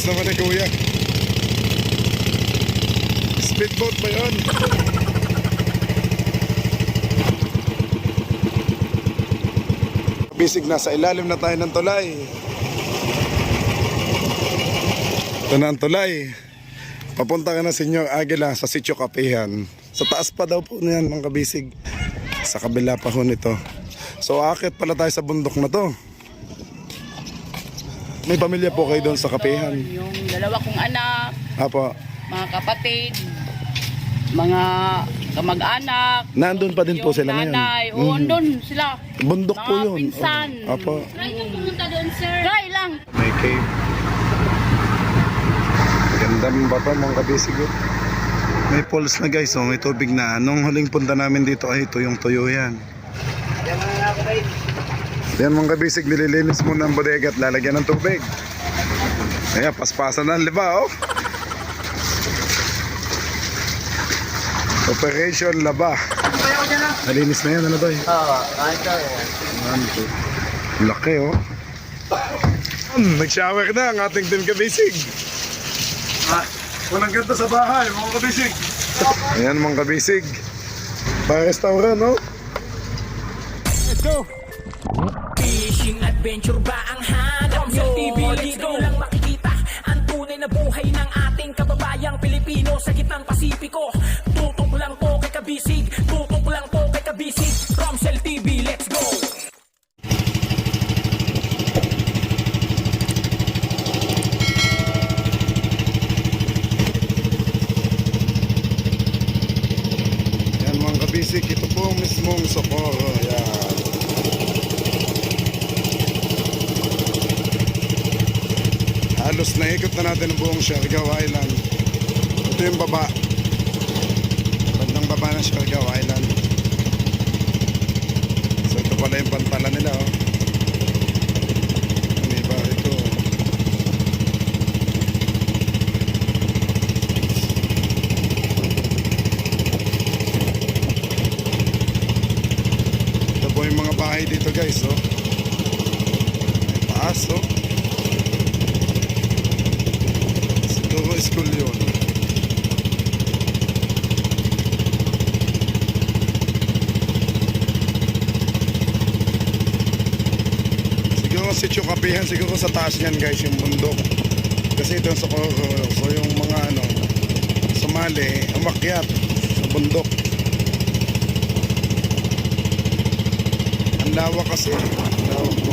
bilis naman ni kuya. Speedboat ba yun? Bisig, nasa ilalim na tayo ng tulay. Ito na ang tulay. Papunta ka na Senyor Aguila sa Sitio Kapihan. Sa taas pa daw po niyan mga kabisig. Sa kabila pa ho nito. So aakit pala tayo sa bundok na to. May pamilya po kayo doon sa Kapihan? Yung dalawa kong anak, Apo. mga kapatid, mga kamag-anak. Nandun pa din po sila ngayon? Nanay, oo, doon sila. Bundok mga po yun. Pinsan. Apo. Try nyo pumunta doon, sir. Try lang. May cave. Gandang baba mga kabisig. May falls na guys, oh, may tubig na. Nung huling punta namin dito ay tuyong tuyo yan. Yan mga kabisig, nililinis muna ang bodega at lalagyan ng tubig. Ayan, paspasan na, liba, oh. Operation Laba. Nalinis na yan, ano doy? Oo, kahit daw. Laki, oh. Nag-shower na ang ating team kabisig. Walang ganda sa bahay, mga kabisig. Ayan mga kabisig. Pa-restaurant, no? Let's go! Fishing adventure ba ang hanap nyo? TV, dito lang makikita ang tunay na buhay ng ating kababayang Pilipino sa gitnang Pasipiko. Tutok lang po kay kabisig, tutok lang po kay kabisig. Romsel TV, let's go! Yan mga kabisig, ito po mismong Socorro. Yan. Halos naikot na natin ang buong Siargao Island. Ito yung baba. Bandang baba ng Siargao Island. So ito pala yung pantala nila, oh. Ano iba ito? Ito po yung mga bahay dito guys, oh. May taas, oh. Siguro school yun. Siguro Sitio Kapihan, siguro sa taas niyan guys yung bundok. Kasi ito yung Socorro. So yung mga ano, sumali, umakyat sa bundok. Ang lawak kasi. Lawak po.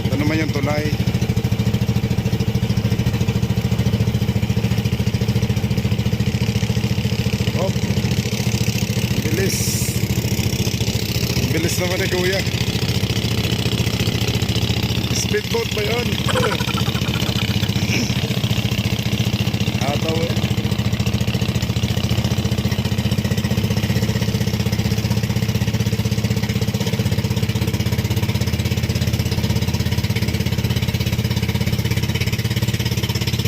Ito naman yung tulay. Oh, bilis. Bilis naman ni kuya. Speedboat ba yun? Ataw, eh.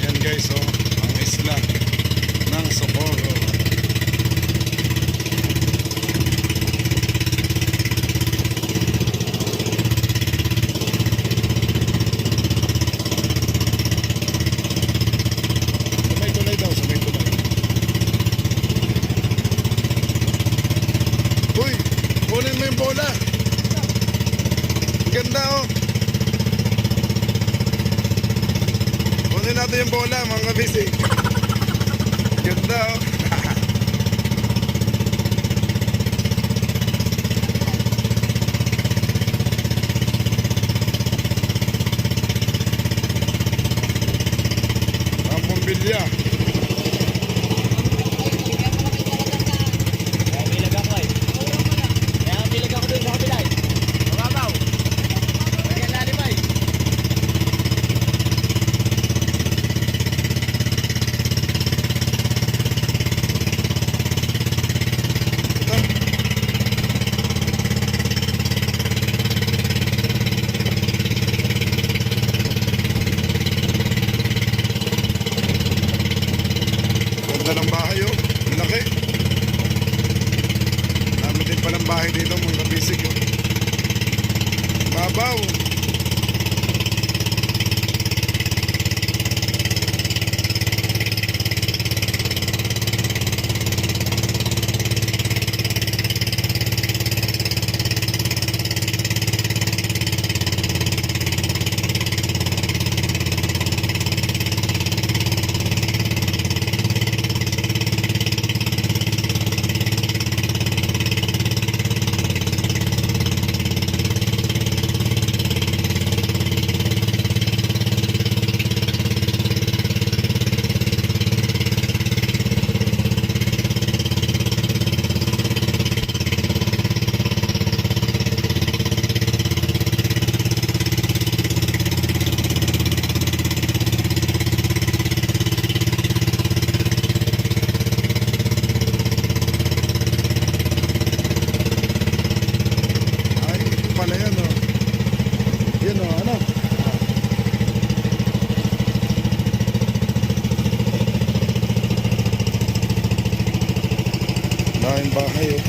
Yan guys, oh, ang isla ng Socorro. Sumay tulay daw, sumay tulay. Uy, kunin mo yung bola. Ang ganda, oh. Kunin natin yung bola, mga kabisig. Ganda, oh. Ang bumbilya. bahay. Oh.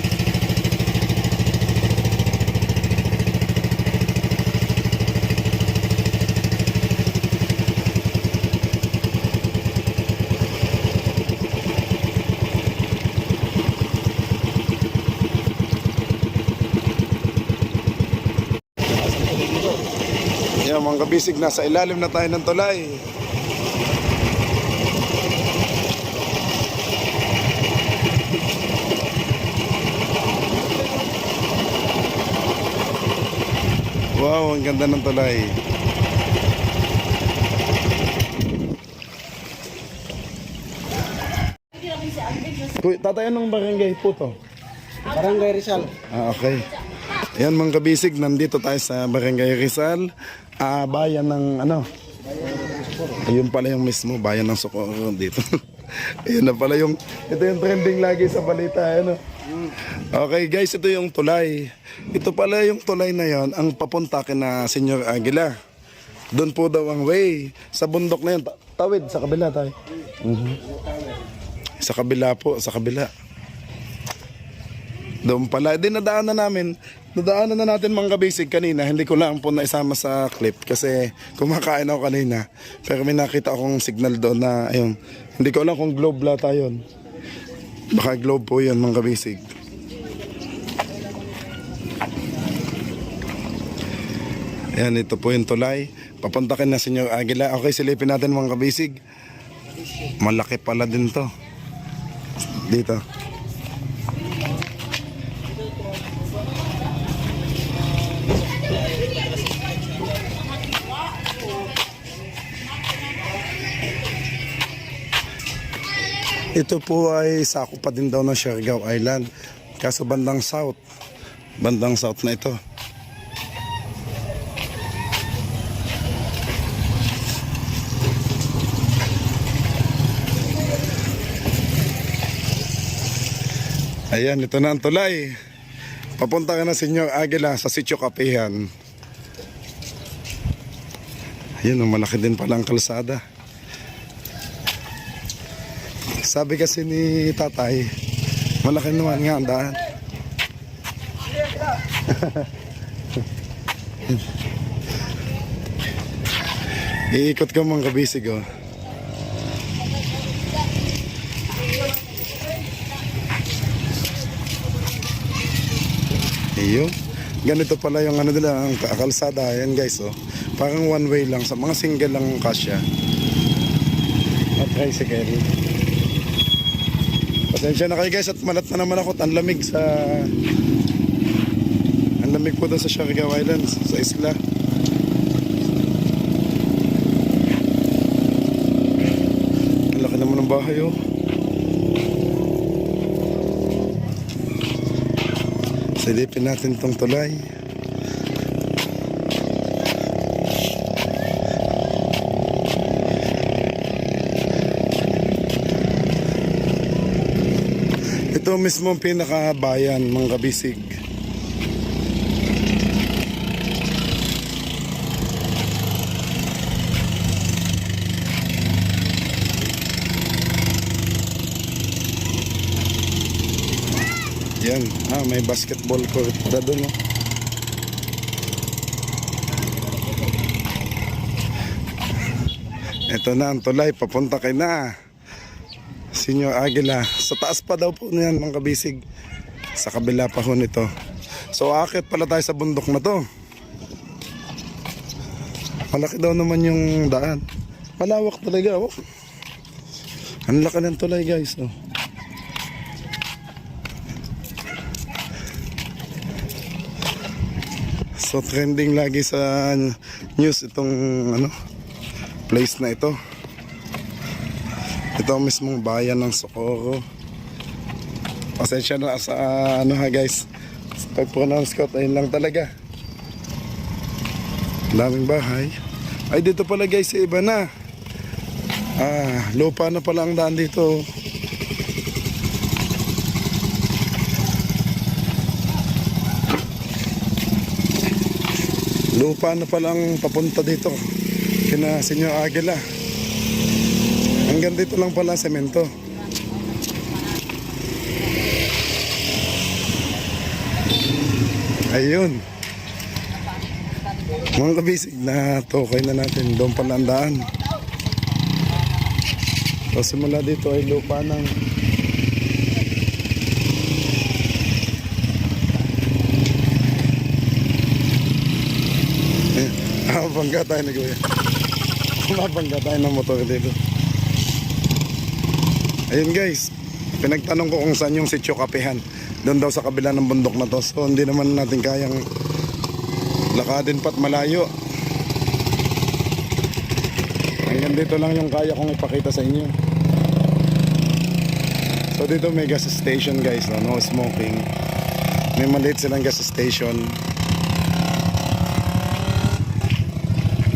Yan mga kabisig, nasa ilalim na tayo ng tulay. Wow, ang ganda ng tulay. Tatay, anong barangay po to? Barangay Rizal. Okay. Ayan mga kabisig, nandito tayo sa Barangay Rizal, bayan ng ano? Ayun pala yung mismo, bayan ng Socorro dito. Ayun na pala ito yung trending lagi sa balita, ano? Okay guys, ito yung tulay. Ito pala yung tulay na yon, ang papunta kina Senyor Aguila. Doon po daw ang way. Sa bundok na yun, tawid sa kabila tayo. Sa kabila po, sa kabila. Doon pala, nadaanan na natin mga kabisig kanina. Hindi ko lang po naisama sa clip kasi kumakain ako kanina. Pero may nakita akong signal doon na ayun. Hindi ko alam kung globe lata yun. Baka globe po yun mga kabisig. Ayan, ito po yung tulay. Papuntakin na Senyor Aguila. Okay, silipin natin mga kabisig. Malaki pala din to. Dito. Ito po ay sakop pa din daw ng Siargao Island. Kaso bandang south na ito. Ayan, ito na ang tulay. Papunta ka na Senyor Aguila sa Sitio Kapihan. Ayan, malaki din pala ang kalsada. Sabi kasi ni tatay, malaki naman nga ang daan. Iikot ka mga kabisig, oh. Iyo. Ganito pala yung ano nila, ang kalsada. Ayan guys, oh. Parang one way lang. Sa mga single lang kasya. At tricycle. Pasensya na kayo guys at malat na naman ako at ang lamig po doon sa Siargao Islands, sa isla. Ang laki naman ng bahay, oh. Silipin natin tong tulay. Ito mismo ang pinakabayan mga kabisig. Yan, may basketball court na doon, no? Ito na ang tulay, papunta kay na Senyor Aguila. Sa taas pa daw po niyan mga kabisig. Sa kabila pa ho nito. So akit pala tayo sa bundok na to. Malaki daw naman yung daan. Malawak talaga, oh. Ang laki ng tulay guys, oh. So trending lagi sa news itong place na ito. Ito ang mismong bayan ng Socorro. Pasensya na sa guys. Pag-pronounce ko, ayun lang talaga. Daming bahay. Ay dito pala guys, iba na. Lupa na pala ang daan dito. Lupa na palang papunta dito kina Senyor Aguila. Hanggang dito lang pala semento. Ayun. Mga kabisig, na tukay na natin. Doon pala ang daan. So simula dito ay lupa ng bangga tayo na kuya. Mabangga tayo ng motor dito. Ayun guys, pinagtanong ko kung saan yung Sitio Kapihan. Doon daw sa kabila ng bundok na to. So hindi naman natin kayang lakadin pat malayo. Hanggang dito lang yung kaya kong ipakita sa inyo. So dito may gas station guys, no smoking. May maliit silang gas station.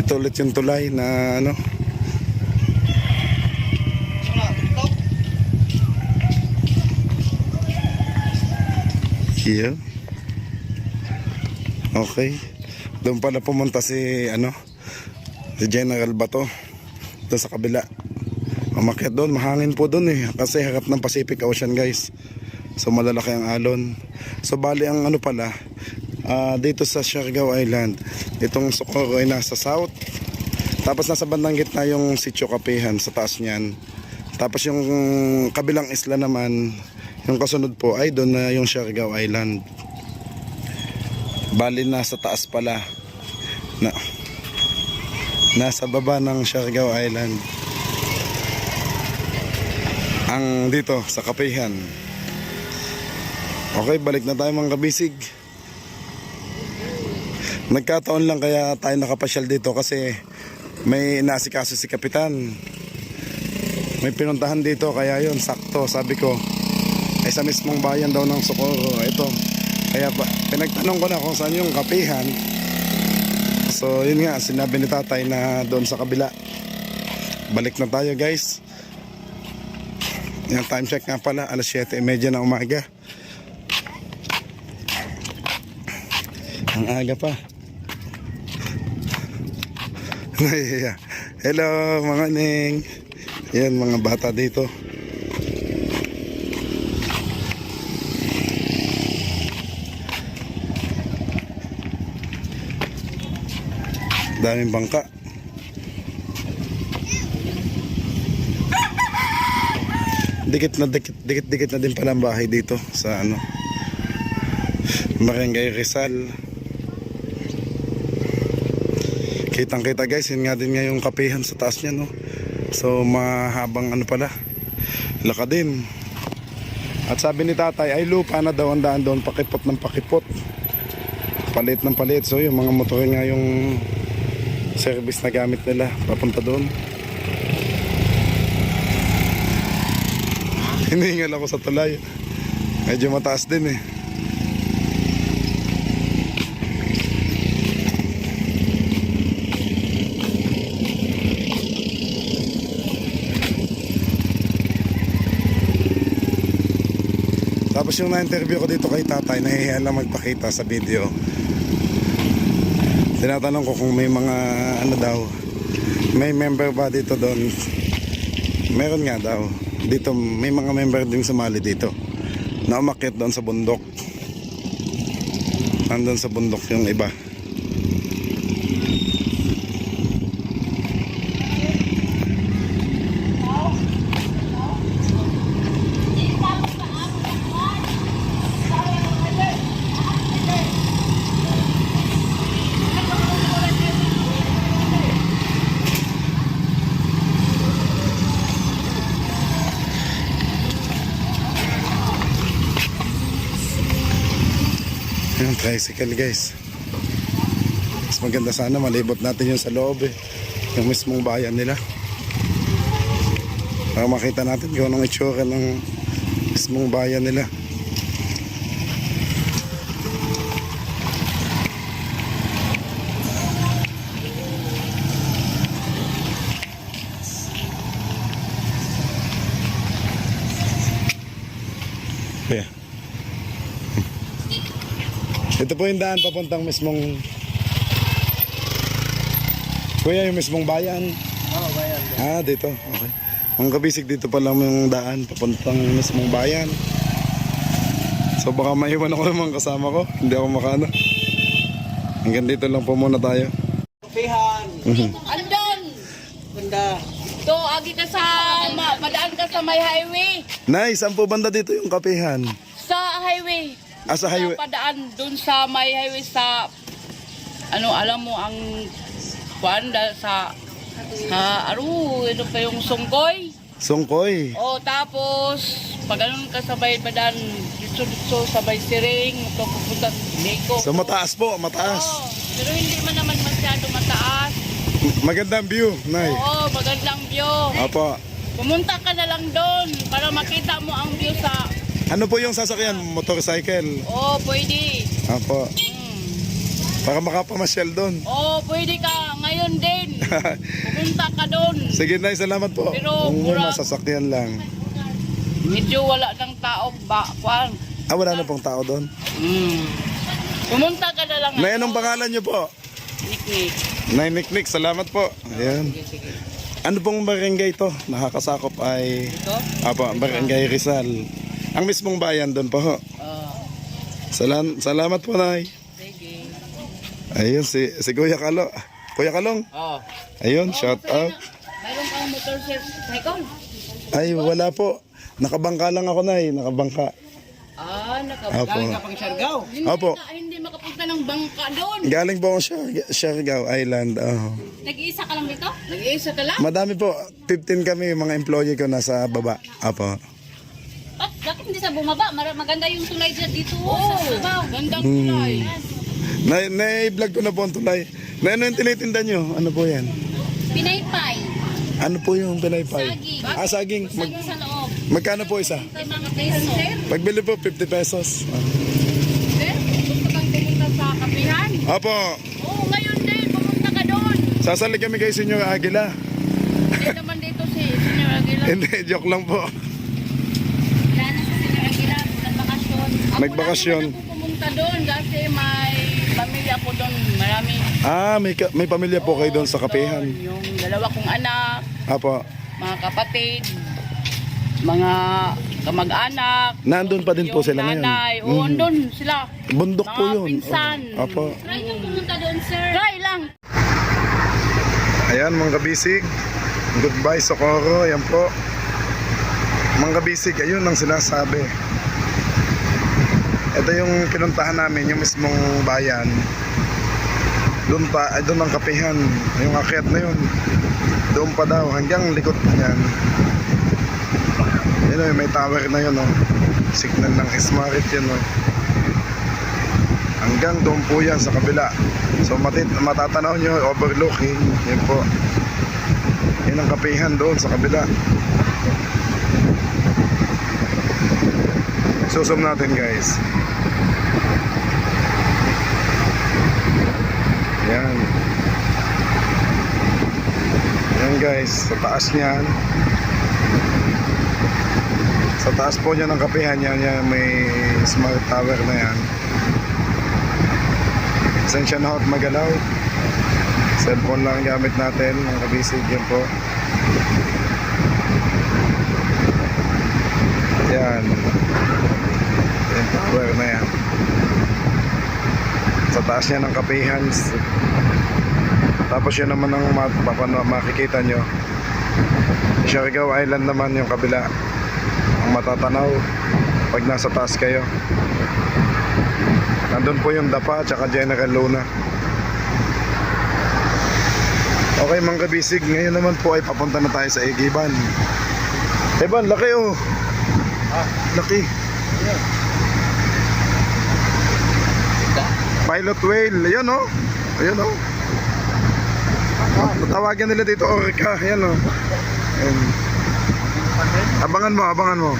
Ito ulit yung tulay na ano. Here. Okay. Doon pala pumunta si ano, si General Bato. Doon sa kabila. Umakyat doon, mahangin po doon eh. Kasi harap ng Pacific Ocean guys. So malalaki ang alon. So bali ang ano pala, dito sa Siargao Island, itong Socorro ay nasa south. Tapos nasa bandang gitna yung Sitio Kapihan sa taas niyan. Tapos yung kabilang isla naman, yung kasunod po ay doon na yung Siargao Island. Bali nasa taas pala. Nasa baba ng Siargao Island. Ang dito sa Kapihan. Okay, balik na tayo mga kabisig. Nagkataon lang kaya tayo nakapasyal dito kasi may inaasikaso si Kapitan. May pinuntahan dito kaya yun sakto, sabi ko ay sa mismong bayan daw ng Socorro. Ito, kaya pinagtanong ko na kung saan yung Kapihan. So yun nga, sinabi ni tatay na doon sa kabila. Balik na tayo guys. Yung time check nga pala, alas 7:30 na umaga. Ang aga pa. Hello mga neng. Yan mga bata dito. Daming bangka. Dikit na din pala ang bahay dito sa ano, Barangay Rizal. Kitang kita guys, yun nga din nga yung Kapihan sa taas niya no. So mahabang ano pala, lakadin. At sabi ni tatay ay lupa na daw ang daan doon, pakipot ng pakipot, palit ng palit. So yung mga motor nga yung service na gamit nila papunta doon. Hinihingal ako sa tulay. Medyo mataas din eh. Tapos yung na-interview ko dito kay tatay, nahihiya lang magpakita sa video. Tinatanong ko kung may mga ano daw, may member ba dito doon. Meron nga daw. Dito may mga member din sumali dito na umakyat doon sa bundok. Nandun sa bundok yung iba. Yung tricycle guys. Mas maganda sana malibot natin yung sa loob eh. Yung mismong bayan nila. Para makita natin kung anong itsura ng mismong bayan nila. Yeah. Ito po yung daan papuntang mismong, kuya, yung mismong bayan. Oo, bayan. Ah, dito. Okay. Ang kabisig dito pa lang yung daan papuntang mismong bayan. So baka maiwan ako naman kasama ko. Hindi ako makano. Hanggang dito lang po muna tayo. Kapihan. Andon! Ganda. To, agi ka sa, madaan ka sa may highway. Nay, saan po banda dito yung kapihan? Sa highway. Sa highway. Padaan dun sa may highway sa, ano, alam mo, ang, ano pa yung Sungkoy? Sungkoy. O, tapos, pag anong ka sa may badan, dito sa may Siring, ito pupunta, Biko. So mataas po, mataas. Oo, pero hindi man naman masyado mataas. Magandang view, Nay. Oo, magandang view. Apo. Pumunta ka na lang doon para makita mo ang view sa... Ano po yung sasakyan? Motorcycle. Oo, pwede. Apo. Para makapamasyal doon. Oo, pwede ka. Ngayon din. Pumunta ka doon. Sige, Nay, salamat po. Pero Kung may mura- masasakyan lang. Medyo wala ng tao ba? Kwan. Wala na pong tao doon. Pumunta ka na lang. Nay, anong pangalan niyo po? Niknik. Nay Niknik, salamat po. Ayan. Sige. Ano pong barangay to? Nakakasakop ay... Ito? Apo, Barangay Rizal. Ang mismong bayan doon po. Salamat po, Nay. Sige. Ayun, si Kuya Kalo. Kuya Kalong. Oo. Ayun, shout out. Mayroon kang motorcycle? Ay, wala po. Nakabangka lang ako, Nay. Nakabangka. Nakabangka. Apo. Kapag Siargao. Opo. Hindi makapunta ng bangka doon. Galing po ako sa Siargao Island. Oh. Nag-iisa ka lang dito? Nag-iisa ka lang? Madami po. 15 kami, mga employee ko nasa baba. Apo. Bakit hindi sa bumaba? Maganda yung tulay dyan dito. Oo, gandang tulay. Na-vlog ko na po ang tulay. Na ano yung tinitinda nyo? Ano po yan? Pinaypay. Ano po yung pinaypay? Saging. Saging. Saging sa loob. Magkano po isa? 5 peso. Pagbili po, 50 pesos. Sir, gusto kang pumunta sa kapihan? Opo. Oo, ngayon din. Pumunta ka doon. Sasali kami kay Senyor Aguila. Hindi naman dito si Senior Aguila. Hindi, joke lang po. Wala na sa Senior Aguila. Nagbakasyon. Nagbakasyon. Ako pumunta doon kasi may pamilya ko doon. Marami. May pamilya po kayo doon sa kapihan. Yung dalawa kong anak, Apo. mga kapatid, mga kamag-anak. Nandun pa din po yung sila ngayon. nanay. Oo, doon sila. Bundok po Mga yun. pinsan. Apo. Try nyo pumunta doon, sir. Try lang. Ayan mga kabisig. Goodbye Socorro. Ayan po. Mga kabisig, ayun ang sinasabi. Ito yung pinuntahan namin, yung mismong bayan. Doon ang kapihan. Yung akyat na yun. Doon pa daw, hanggang likod niyan. Yun, may tower na yun. Oh. Signal ng Smart yun. Oh. Hanggang doon po yan sa kabila. So matatanaw nyo overlooking. Yan po. Yan ang kapihan doon sa kabila. Susum natin guys. Yan. Yan guys. Sa taas niyan. Sa taas po niya ng kapihan yan. Yan may smart tower na yan. Pasensya na at magalaw. Cellphone lang ang gamit natin. Mga kabisig yan po. Yan. Yan tower na yan. Sa taas niya ng kapihan. Tapos yan naman ang makikita nyo. Siargao Island naman yung kabila. Ang matatanaw pag nasa taas kayo. Nandun po yung Dapa at saka General Luna. Okay mga kabisig, ngayon naman po ay papunta na tayo sa Igiban. Iban, laki oh. Laki. Pilot whale, ayan oh. Ayan oh. Tatawagan nila dito orca, ayan oh. Ayan. Abangan mo.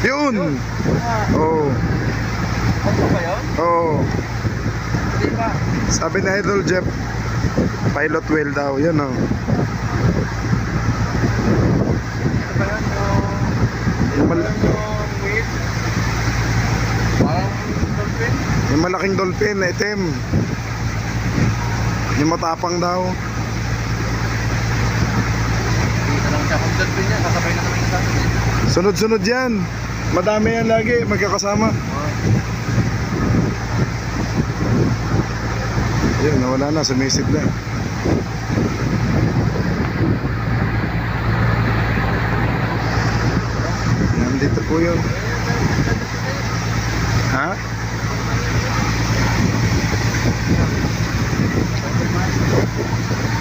Yun. Oh. Oo. Sabi ni Idol Jeff, pilot whale daw, yun o. Yung malaking dolphin na itim. Yung matapang daw. Sunod-sunod yan. Madami yan lagi, magkakasama. Yun, nawala na, sumisid na. Nandito po yun. Ha?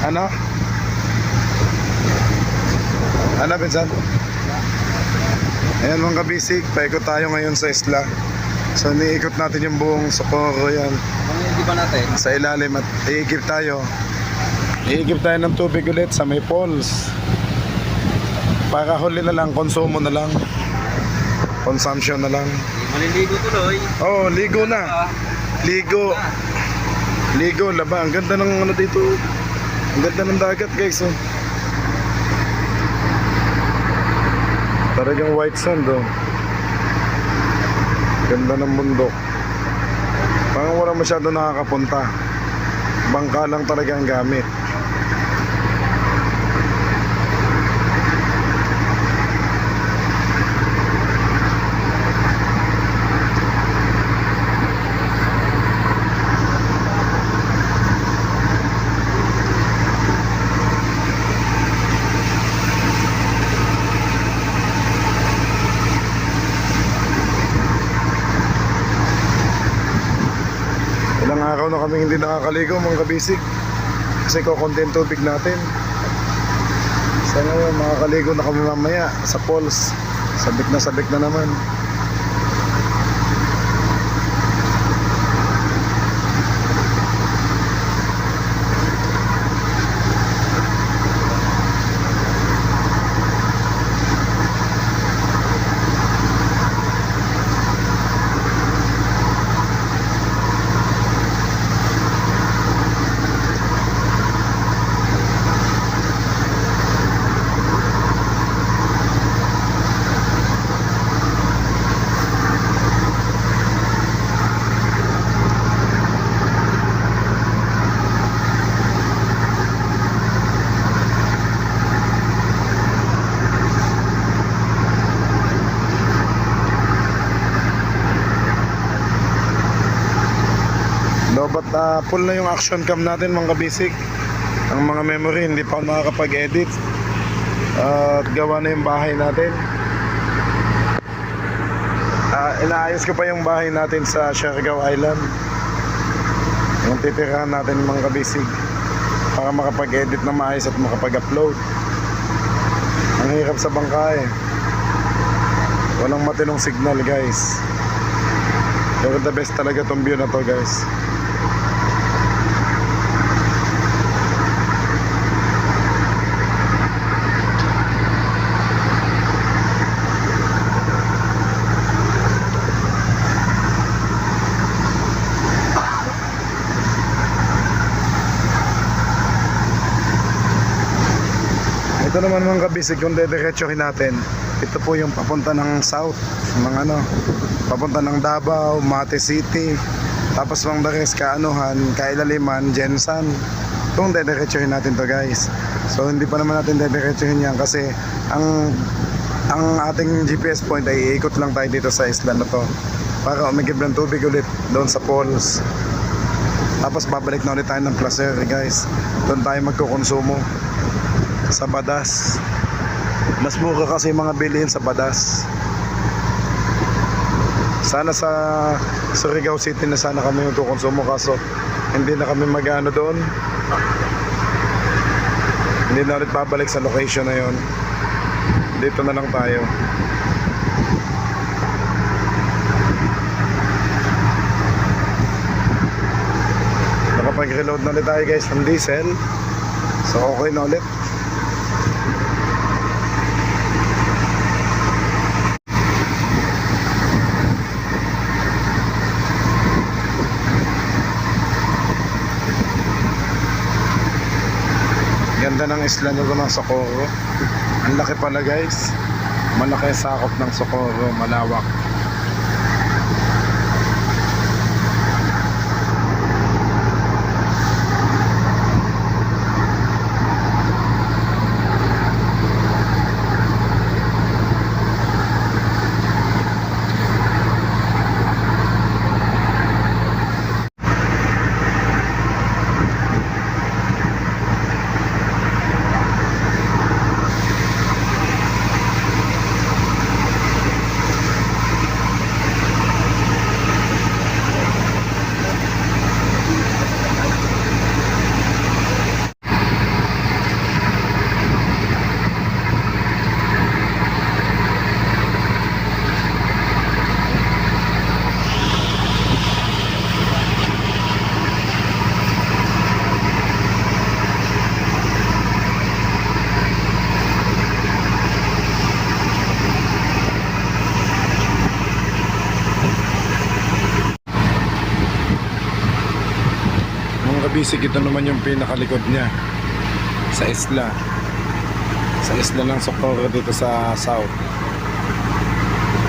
Ano? Ano, Bensan? Ayan mga kabisig, paikot tayo ngayon sa isla. So, niikot natin yung buong Socorro yan. Hindi ba natin? Sa ilalim at iikip tayo. Iikip tayo ng tubig ulit sa may falls. Para huli na lang, konsumo na lang. Consumption na lang. Maliligo tuloy. Oh, ligo na. Ligo. Ligo, laba. Ang ganda ng ano dito. Ang ganda ng dagat, guys. Oh. Talagang white sand, oh. Ganda ng bundok. Parang wala masyado nakakapunta. Bangka lang talaga ang gamit. Ilang araw na kami hindi nakakaligo mga kabisig kasi kukunti ang tubig natin. Sa ngayon makakaligo na kami mamaya sa falls. Sabik na naman. No, but full na yung action cam natin mga kabisig. Ang mga memory hindi pa ako nakakapag-edit. At gawa na yung bahay natin. Inaayos ko pa yung bahay natin sa Siargao Island. Yung titirahan natin mga kabisig para makapag-edit na maayos at makapag-upload. Ang hirap sa bangka eh. Walang matinong signal guys. Pero the best talaga tong view na to guys. Ito naman mga kabisig, kung dediretsuhin natin, ito po yung papunta ng south, papunta ng Davao, Mate City, tapos mga dares Kaanuhan, Kailaliman, Jensan. Itong dediretsuhin natin to guys. So hindi pa naman natin dediretsuhin yan kasi ang ating GPS point ay iikot lang tayo dito sa isla na to para umigib ng tubig ulit doon sa falls. Tapos babalik na ulit tayo ng Placer guys. Doon tayo magkukonsumo sa Badas. Mas mura kasi mga bilihin sa Badas. Sana sa Surigao City na sana kami magkukonsumo kaso hindi na kami mag-ano doon. Hindi na ulit babalik sa location na yon. Dito na lang tayo. Nakapag-reload na ulit tayo guys ng diesel. So okay na ulit. Ganda ng isla nito ng Socorro. Ang laki pala guys. Malaki sakop ng Socorro, malawak. kabisig, ito naman yung pinakalikod niya sa isla. Sa isla ng Socorro dito sa south.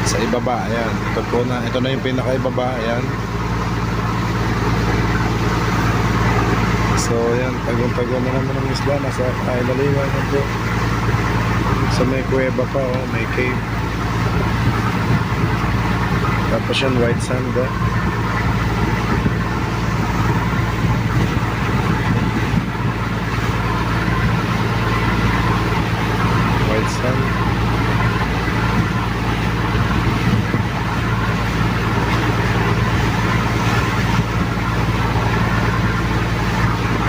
Sa ibaba, ayan. Ito na yung pinakaibaba, ayan. So, ayan, tagong-tago na naman ang isla. Nasa kailaliwan na po. So, may kuweba pa, oh, may cave. Tapos yan, white sand, oh. White sand.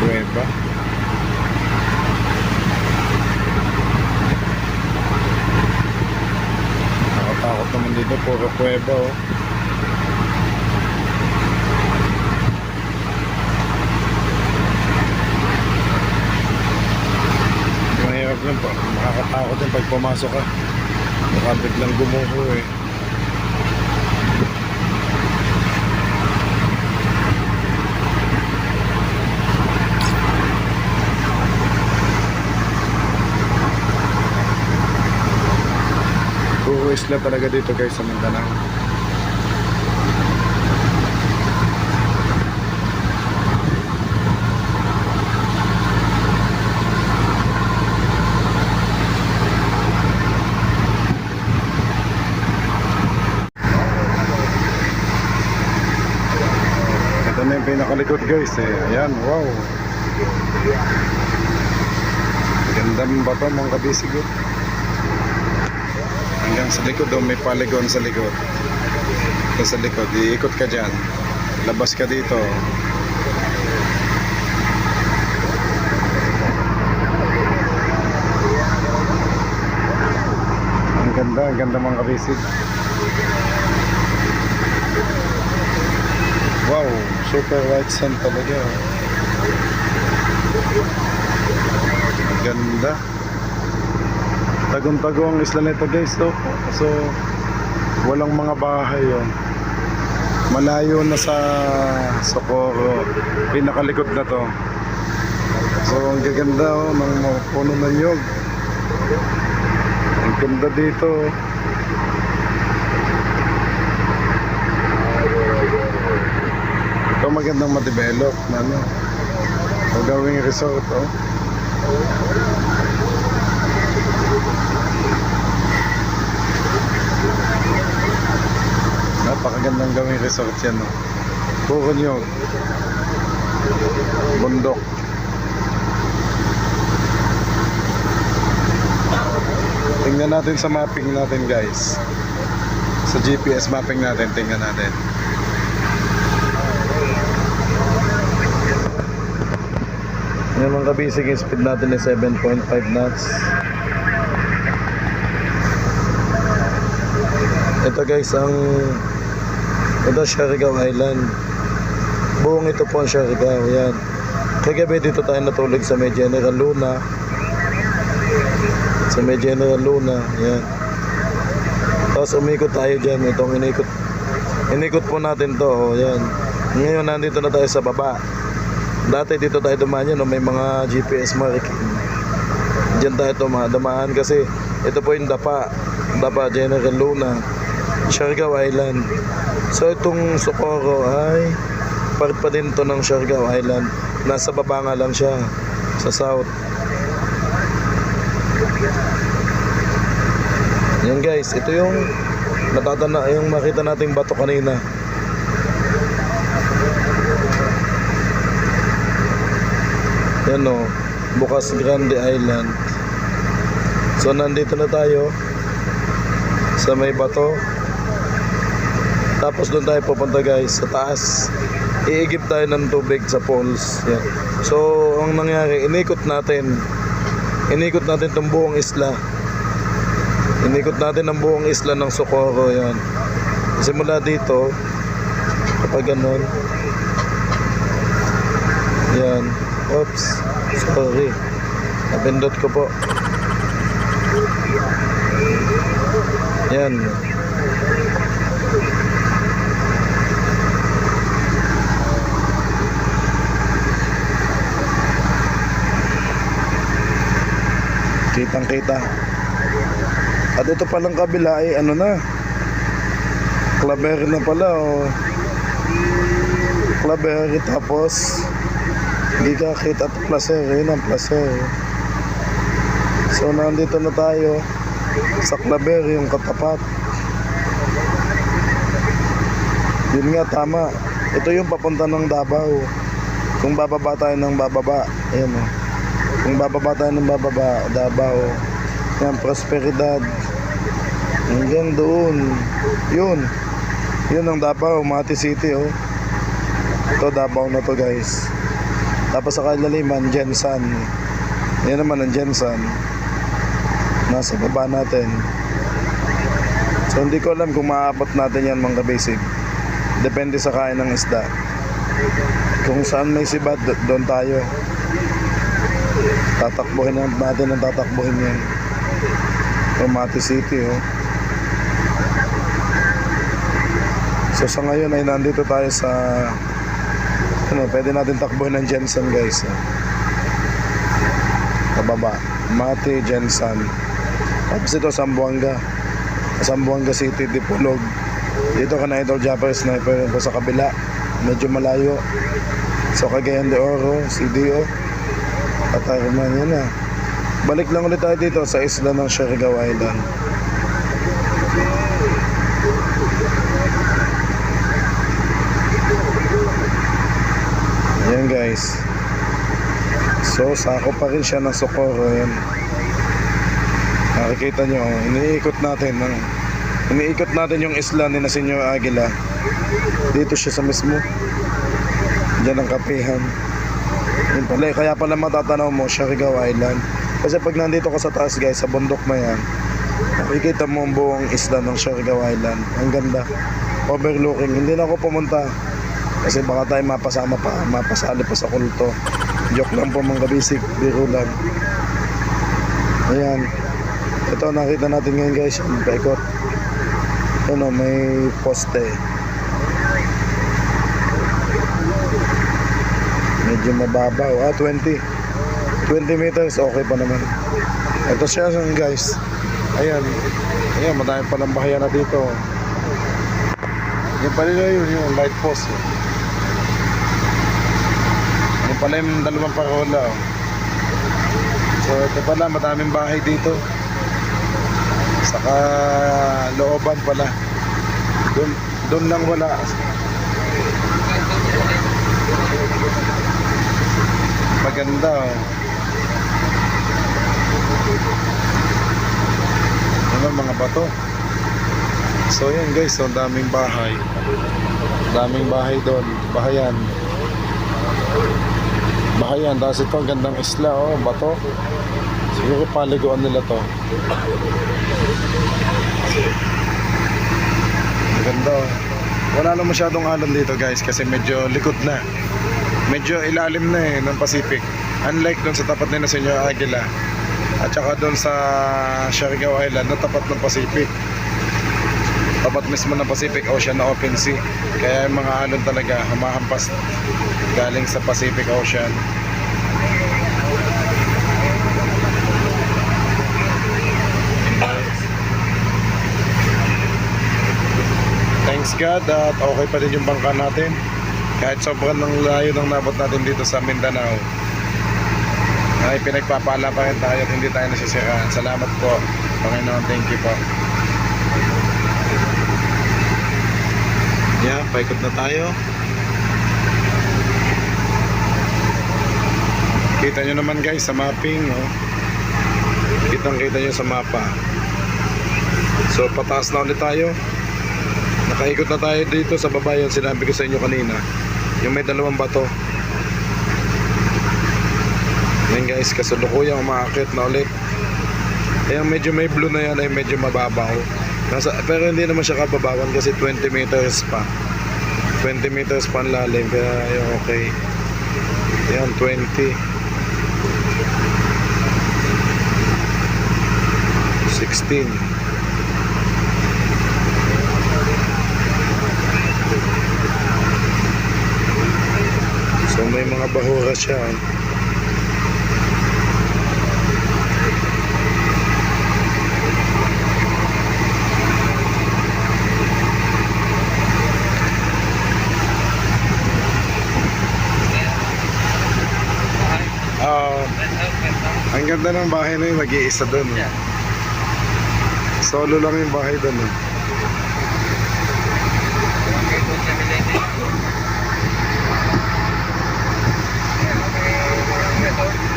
Kuweba. Nakatakot naman dito, puro kuweba, oh. Mahirap lang po, makakatakot din pag pumasok ka. Baka biglang gumuho eh. Puro isla talaga dito guys sa Mindanao. Ito na yung pinakalikod guys eh. Ayan, wow. Gandang bato mga kabisig oh. Hanggang sa likod oh, may paligon sa likod. Ito sa likod, iikot ka dyan. Labas ka dito. Ang ganda mga kabisig. Wow, super white sand talaga. Ganda. Tagong-tago ang isla nito guys, so walang mga bahay yun. Malayo na sa Socorro. Pinakalikod na to. So ang gaganda oh, ng mga puno ng nyog. Ang ganda dito. Ito magandang ma-develop na ano. Ang gawing resort oh. Napakagandang gawing resort yan no. Puro nyog. Bundok. Tingnan natin sa mapping natin guys. Sa GPS mapping natin, tingnan natin. Yan mga kabisig, yung speed natin ay 7.5 knots. Ito guys, ito Siargao Island. Buong ito po ang Siargao, yan. Kagabi dito tayo natulog sa may General Luna. Sa may General Luna, yan. Tapos umikot tayo dyan, itong inikot po natin to, oh, yan. Ngayon nandito na tayo sa baba. Dati dito tayo dumaan yan, no? May mga GPS marking. Diyan tayo dumaan kasi ito po yung Dapa General Luna, Siargao Island. So itong Socorro ay part pa din to ng Siargao Island. Nasa baba nga lang siya sa south. Yan guys, ito yung yung makita nating bato kanina. Yan o, Bukas Grande Island. So nandito na tayo sa may bato. Tapos doon tayo pupunta guys sa taas. Iigib tayo ng tubig sa falls. Yan. So ang nangyari, inikot natin tong buong isla. Inikot natin ang buong isla ng Socorro. Yan. Simula dito kapag ganun. Yan. Oops, sorry. Napindot ko po. Yan. Kitang kita. At ito palang kabila ay ano na, Claverie na pala oh. Claverie, tapos hindi ka kita at Placer. Yun ang Placer. So nandito na tayo sa Claverie, yung katapat. Yun nga, tama. Ito yung papunta ng Davao. Kung bababa tayo ng bababa, ayan o. Kung bababa tayo ng bababa, Davao. Yan, Prosperidad. Hanggang doon. Yun. Yun ang Davao, Mati City oh. Ito Davao na to guys. Tapos sa kalaliman, Jensan. Yan naman ang Jensan. Nasa baba natin. So hindi ko alam kung maaabot natin yan mga basic. Depende sa kain ng isda. Kung saan may sibat, doon tayo. Tatakbuhin natin ang tatakbuhin yan. Mati City oh. So sa ngayon ay nandito tayo sa ano, pwede natin takbuhin ng Jensen guys. Pababa, Mati, Jensen. Tapos ito Zamboanga. Zamboanga City, Dipolog. Dito ka na Idol Japper Sniper ito sa kabila. Medyo malayo. So Cagayan de Oro, CDO. At naman yan na. Balik lang ulit tayo dito sa isla ng Siargao Island. Ayan guys. So sako pa rin siya ng Socorro. Ayan. Nakikita nyo, iniikot natin yung isla ni na Senyor Aguila. Dito siya sa mismo. Diyan ang kapihan. Yun pala, kaya pala matatanaw mo Siargao Island. Kasi pag nandito ka sa taas guys, sa bundok na yan, nakikita mo ang buong isla ng Siargao Island. Ang ganda. Overlooking. Hindi na ako pumunta kasi baka tayo mapasali pa sa kulto. Joke lang po mga kabisig, biro lang. Ayan. Ito nakita natin ngayon guys, yung paikot. Ano, may poste. Medyo mababaw. 20 meters, okay pa naman. Ito siya guys. Ayan. Ayan, madami palang bahayan na dito. Yung pala yun, yung light post. Yung pala yung dalawang parola. So ito pala, madaming bahay dito. Saka looban pala. Doon lang wala. Maganda oh. Ano mga bato. So yan guys, so daming bahay. Daming bahay doon. Bahayan. Bahayan. Tapos ito ang gandang isla oh, bato. Siguro paliguan nila to. Maganda oh. Wala na masyadong alon dito guys kasi medyo likod na. Medyo ilalim na ng Pacific. Unlike doon sa tapat na Senyor Aguila at saka doon sa Siargao Island na tapat ng Pacific. Tapat mismo ng Pacific Ocean na open sea. Kaya yung mga alon talaga humahampas galing sa Pacific Ocean. Thanks God at okay pa din yung bangka natin. Kahit sobrang ng layo ng nabot natin dito sa Mindanao, ay pinagpapala pa rin tayo at hindi tayo nasisiraan. Salamat po Panginoon, thank you po. Yeah, paikot na tayo. Kita nyo naman guys sa mapping oh. Kitang kita nyo sa mapa. So pataas na ulit tayo. Nakaikot na tayo dito sa baba, yung sinabi ko sa inyo kanina, yung may dalawang bato. Yan guys, kasalukuyang umaakit na ulit. Ayan, medyo may blue na yan ay medyo mababaw. Pero hindi naman siya kababawan kasi 20 meters pa. 20 meters pa ang lalim, kaya ayun, okay. Ayan, 20. 16. So may mga bahura siya. Ang ganda ng bahay na yun, mag-iisa doon. Solo lang yung bahay doon.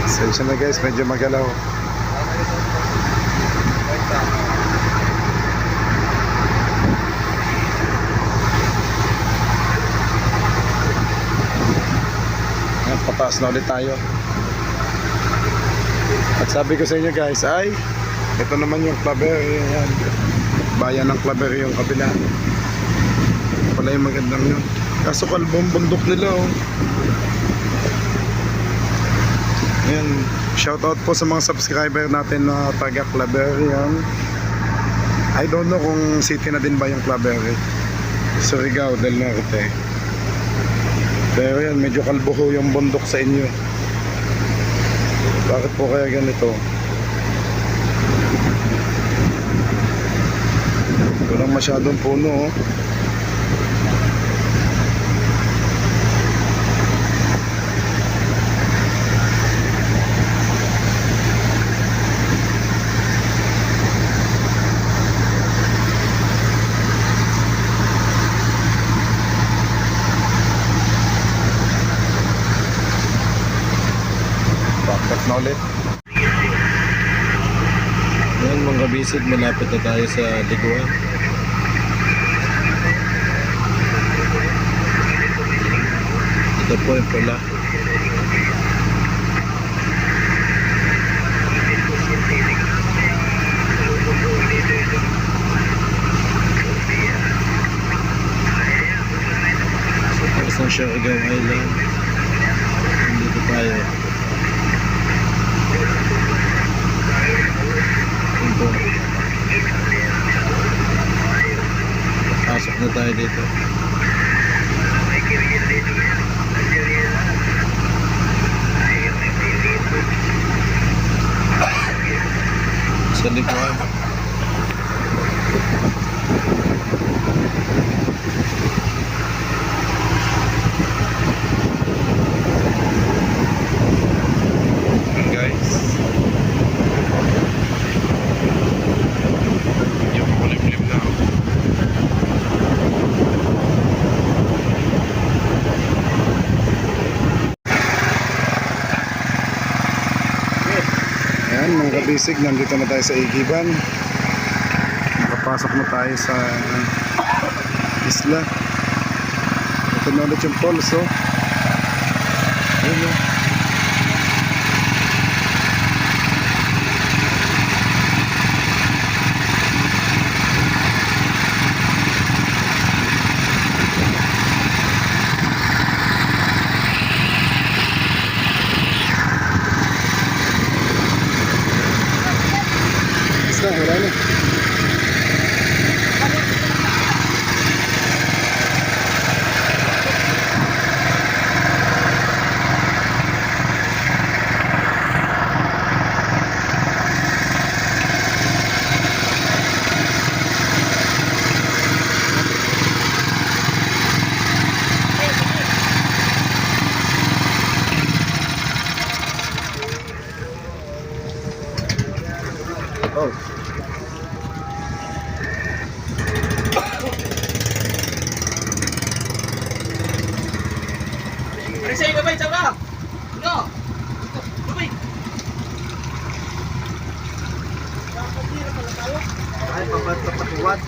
Sensya na guys, medyo magalaw. Ayan, pataas na ulit tayo. At sabi ko sa inyo guys, ay ito naman yung Claver. Yan. Bayan ng Claver yung kabila. Wala yung magandang yun. Kaso kalbong bundok nila oh. Ayan, shoutout po sa mga subscriber natin na taga Claver. Yan. I don't know kung city na din ba yung Claver. Surigao del Norte. Pero yan, medyo kalbo ho yung bundok sa inyo. Bakit po kaya ganito? Walang masyadong puno oh. Backpack na ulit. Ngayon mga kabisig, malapit na tayo sa Liguan. Ito po yung pula. Tapos ng Siargao Island. Dito tayo. Ito. Pasok na tayo dito. Sa likuan. Guys, yung kulimlim na. Ayan mga kabisig, nandito na tayo sa Igiban. Nakapasok na tayo sa isla. Ito na ulit yung falls oh. Ayan oh. Basta, wala na. Oh. Arisay, gabay, saga! No! Gabay! Ay, papatuwad.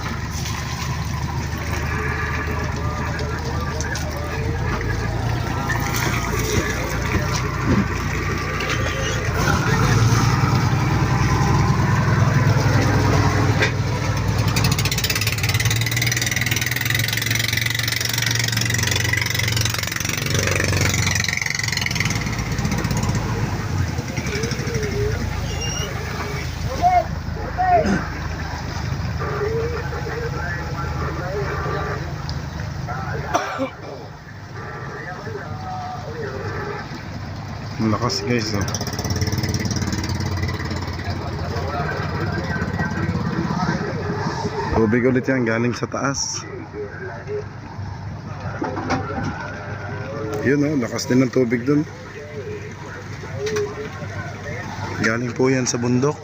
Ang lakas guys oh. Tubig ulit yan galing sa taas. Yun oh, lakas din ng tubig dun. Galing po yan sa bundok.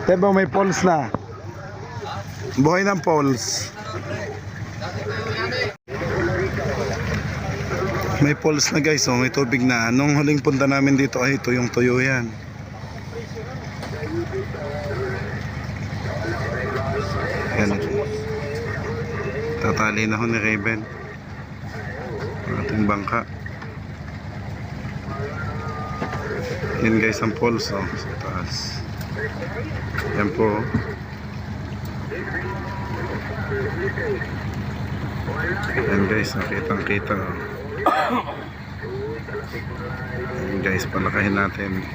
Diba may poles na? Buhay ng poles. May poles na guys, oh, may tubig na. Nung huling punta namin dito ay tuyong-tuyo yan. Yan. Tatali na ho ni Raven ang ating bangka. Yan guys ang poles, oh, sa taas. Yan po. Yan guys, nakitang kita. Yan guys, palakahin natin.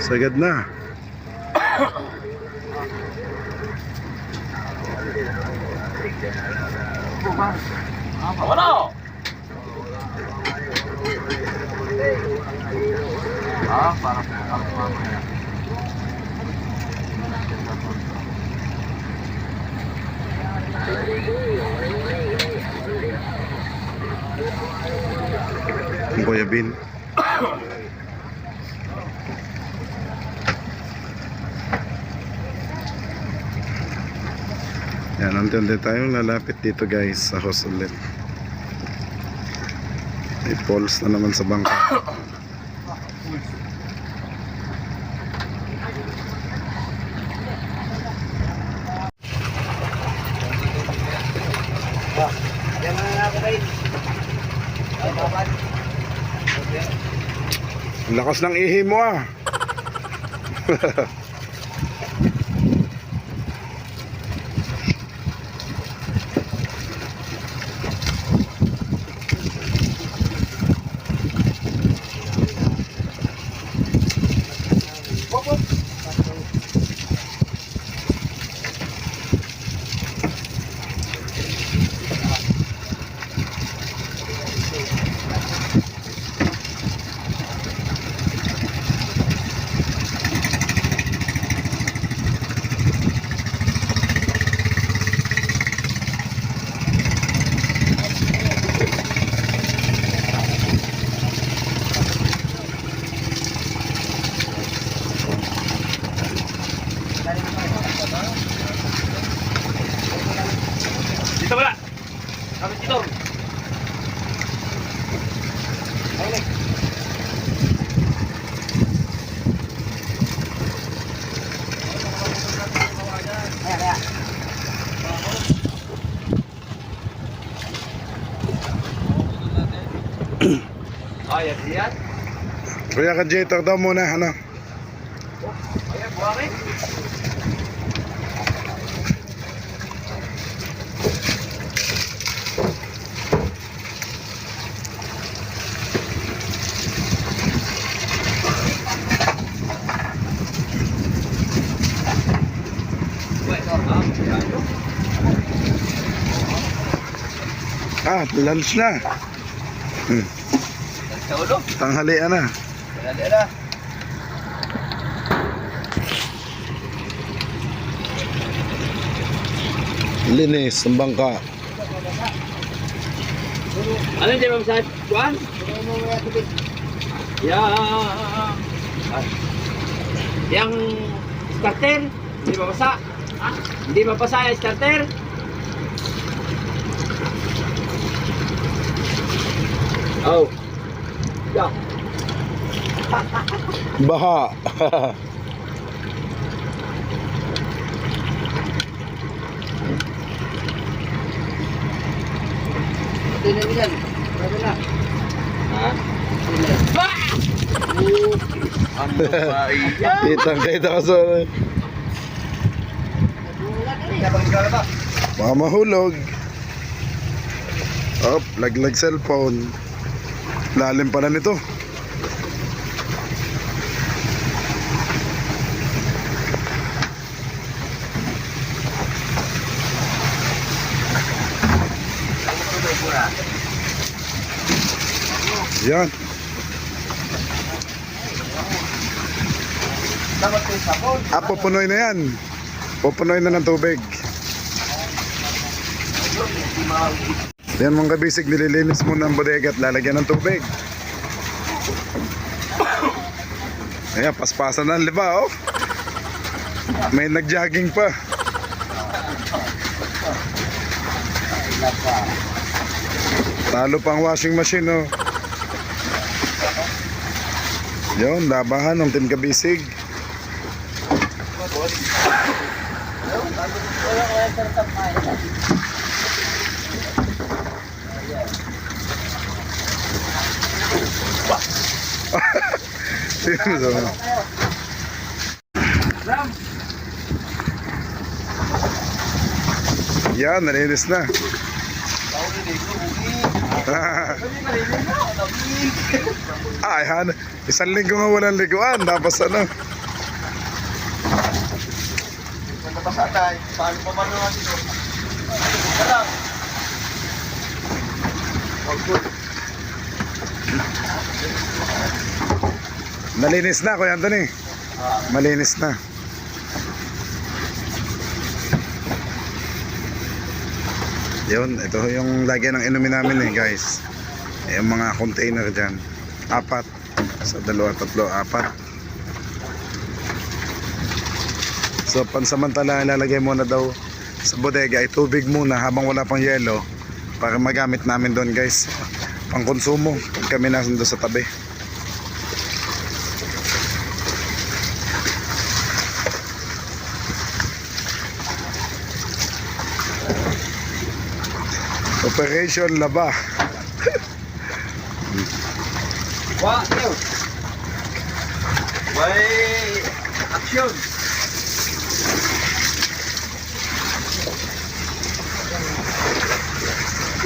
Sagad na. Wala! Para mamaya. Kuya Bin. Yan, unti-unti tayong lalapit dito guys sa house ulit. May poles na naman sa bangka. Lakas ng ihi mo ah. Dito wala! Kapit dito! Ayan, yan. Kuya ka-Jeter daw muna, ano? Ayan, buhangin. Ah, lunch na. Sa ulo. Tanghalian na. Dali na. Linis ang bangka. Ano yung dyan sa Juan? Yang starter, hindi mapasa. Hindi mapasa yung starter. Oh. Yeah. Baha. Tingnan niyan. Grabe na. Ha? Ang babae. Kitang-kita ka sa... Baka mahulog. Op, laglag cellphone. Lalim pala nito. Yan. Pupunoy na yan. Pupunoy na ng tubig. Yan mga kabisig, nililinis muna ang bodega at lalagyan ng tubig. Ayan, paspasan na ang liba, oh. May nag-jogging pa. Talo pa ang washing machine, oh. Yun, labahan ng Team Kabisig. Sino ba? Yan, nalinis na. Ay, isang linggo nga walang liguan. Tapos ano? Paano pa man naman dito? Malinis na, Kuya Anthony. Malinis na. Yun, ito yung lagyan ng inumin namin guys. Yung mga container dyan. 4. Sa 2, 3, 4. So pansamantala ilalagay muna daw sa bodega ay tubig muna habang wala pang yelo para magamit namin doon guys. Pang konsumo pag kami nasa doon sa tabi. Operation Laba. May action.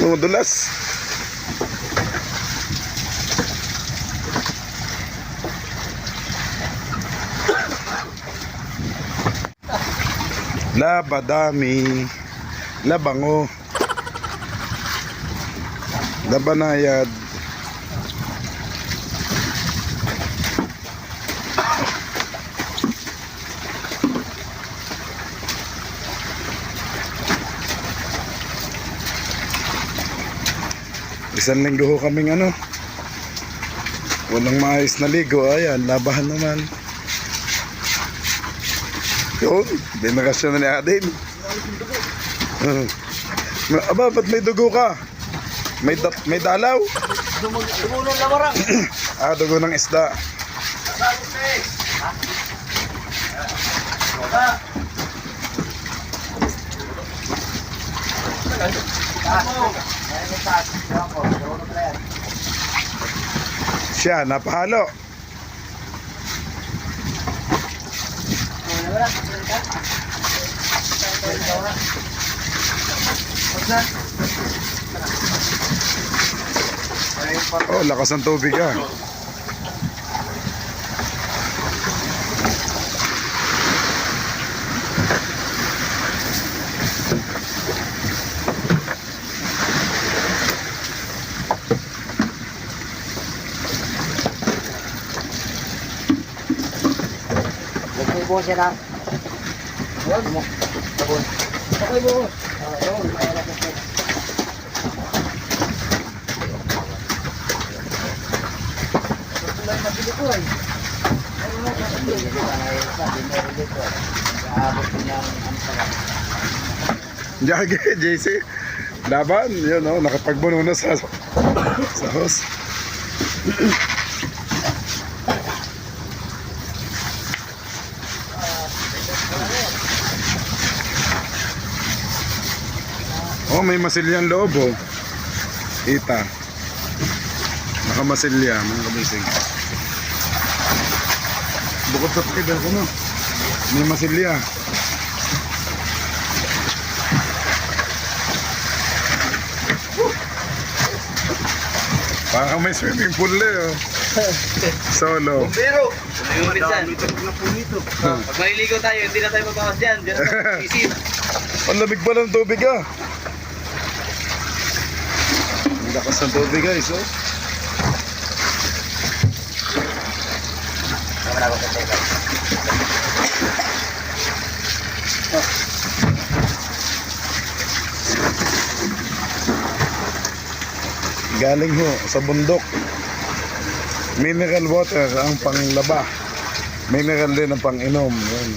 Dulas. Labadami. Labango. Labanayad. Isang linggo ho kaming walang maayos na ligo. Ayan, labahan naman. Yun, binakasyon na ni Adin. Aba, ba't may dugo ka? May dalaw? Dumunong na marang. Dugo ng isda. Siya, napahalo. Oh, lakas ng tubig ah. Bukas yan ha. Huwag mo. Okay bukas. Jage, JC. Laban, yun nakapagbuno na sa host. Oh, may masilyang loob oh. Kita. Nakamasilya, mga kabisig. Bukod sa pakita ko may masilya. Parang may swimming pool oh. Solo. Pero, minsan. Pag maliligo tayo, hindi na tayo magbawas dyan. Diyan na tayo isip. Ang lamig pa ng tubig ah. Ang lakas ng tubig guys oh. Galing ho sa bundok. Mineral water ang panglaba. Mineral din ang panginom. Yan.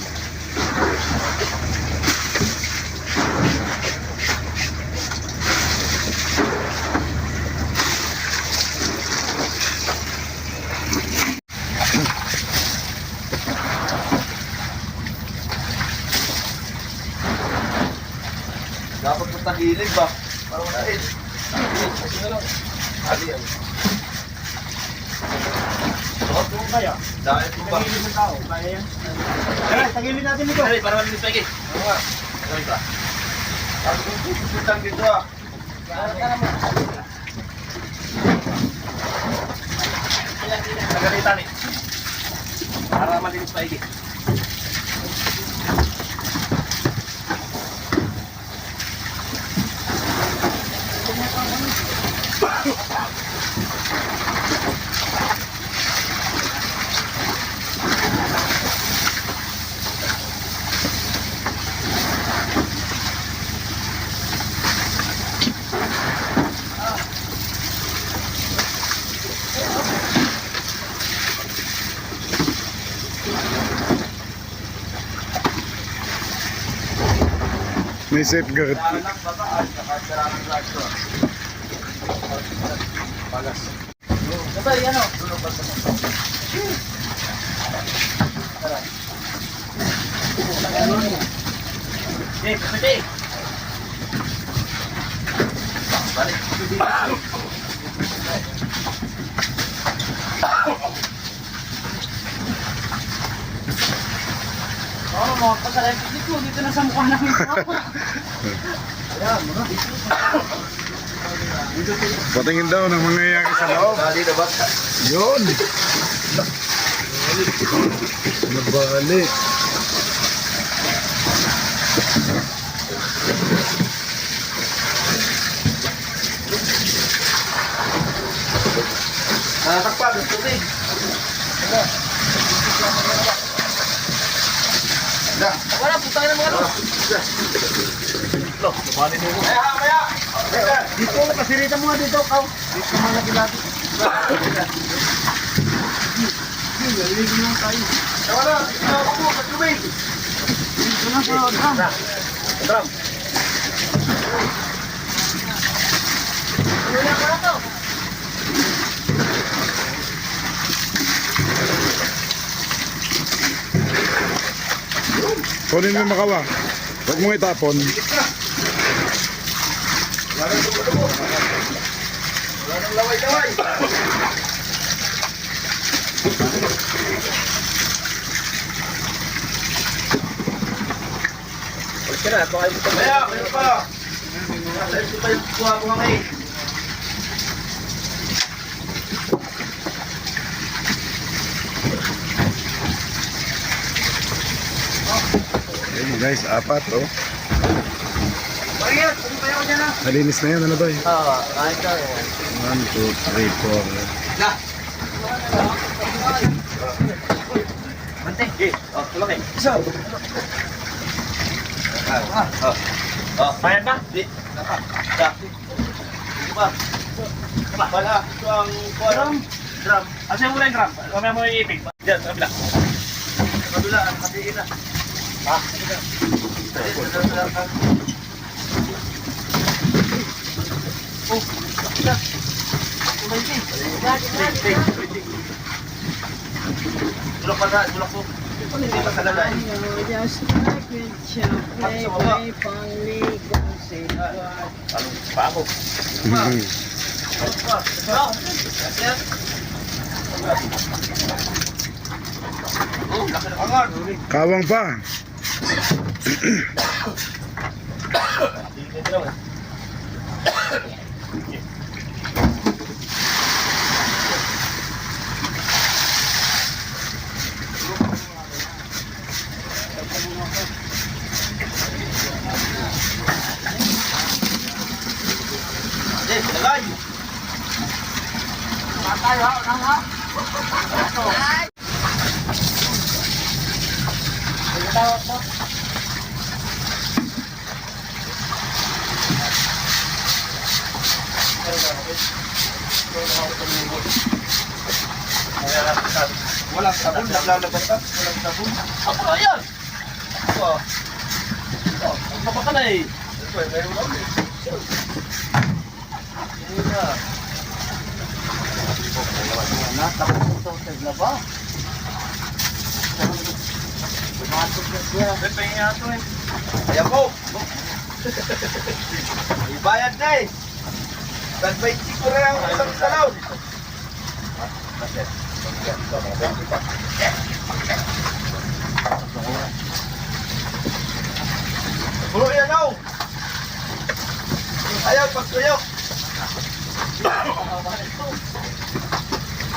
Dapat punta gilid ba? Para makain. Ali yan. Bakit mo kaya? Dahil po ba? Tagilid ng tao. Kaya yan. Tara, tagilid natin dito. Dali, para malinis pa iki. Oo nga. Dali ba? Sabi ko, pupuntan dito ah. Nagalitan eh. Para malinis pa iki. May safeguard. Sabay, ano? Eh, pwede. Balik. Oo, mga pagkalaan dito na sa mukha namin. Patingin daw ng mangyayari sa loob. Dali na ba? Yun. Nabalik. Nakatakpan, ang tubig. Wala, punta na mga ano. Dito, kasirita mo nga dito, Kaw. Dito mo lagi natin. Naliligo na tayo. Wala, dito na ako, sa tubig. Dito na sa drum. Drum. Wala ka na to. Kunin mo yung makawa. Huwag mo itapon. Wala nang laway-laway. Kaya, kayo pa. Ito pa yung kuha ko ngayon. Ayun guys, 4 oh. Bakit? Ano tayo ko dyan ah? Nalinis na yan, ano ba? Oo, kahit ka. 1, 2, 3, 4. Na! Mante. Oh, tulaki. Isa. Bayad na? Di. Naka. Da. Di ba? Bala. Ito ang drum. Drum. Asa mo na yung drum? Mamaya mo yung ipig. Diyan, sa kabila. Sa kabila, ang katiin na. Ha? Oh, isa. Bulok pa na, bulok mo. Hindi pa sa lalay. Just like with chocolate, may pangligang sipag. Anong pa ako? Oh, laki ng angar. Kawang pa. Lagay! Tayo, ha? Walang sabon, naglalabas ka. Walang sabon. Ako na yan! Ako. Ang baba ka na eh. Ito eh, meron lang eh. Hindi na. Ayan po. Ibayad na eh. Tagbayad ko na ang isang salaw. Puro yan ako. Ayaw, pagtuyok.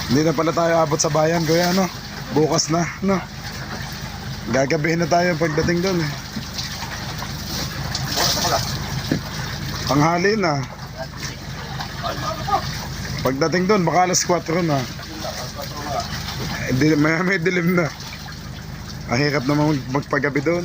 Hindi na pala tayo abot sa bayan, kuya, no? Bukas na, no? Gagabihin na tayo pagdating doon, eh. Tanghali na. Pagdating doon, baka alas 4 na. May dilim na. Ang hirap naman magpagabi doon.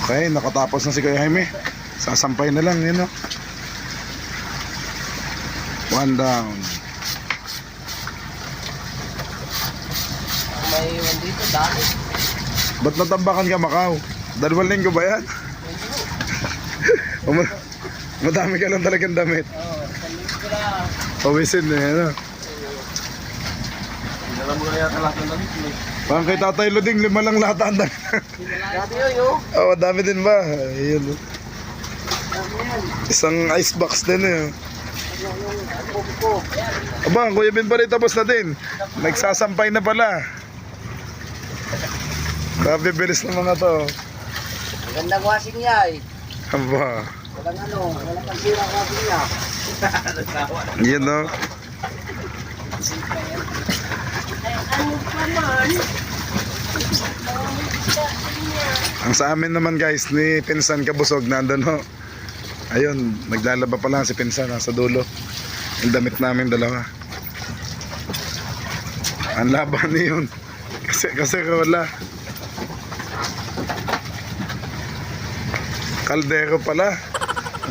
Okay, nakatapos na si Kuya Jaime. Sasampay na lang, yun, no? One down. May iwan dito, dami. Ba't natambakan ka, Macau? 2 linggo ba yan? Madami ka lang talagang damit. Oo, salit ko lang. Pawisin eh, ano? Alam mo na yata lahat ng damit eh. Parang kay Tatay Luding, 5 lang lahat ang damit. Dami yun, Oo, dami din ba? Ayun. Isang icebox din eh. Aba, ang Kuya Ben pa rin tapos na din. Nagsasampay na pala. Grabe, bilis ng mga to. Magandang washing niya eh. Aba, Walang pagsira ang washing niya. yun, no? Ang sa amin naman, guys, ni Pinsan Kabusog nandun, ho. Ayun, naglalaba pa lang si Pinsan nasa dulo. Yung damit namin dalawa. Ang laban niyon. Kasi wala. Kaldero pala.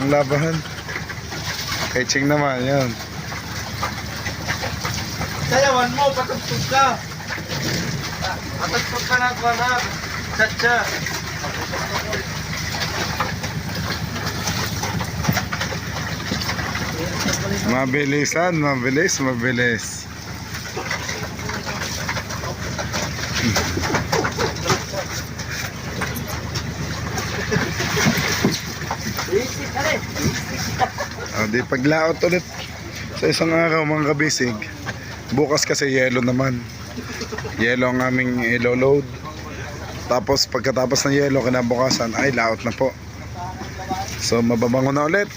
Ang labahan. Kay Ching naman, yun. Sayawan mo, patugtog ka. Patugtog ka na, anak. Satsa. Mabilisan, mabilis. Di paglaot ulit sa isang araw, mga kabisig. Bukas kasi yelo naman. Yelo ang aming ilo-load. Tapos pagkatapos ng yelo, kinabukasan ay laot na po. So mababango na ulit.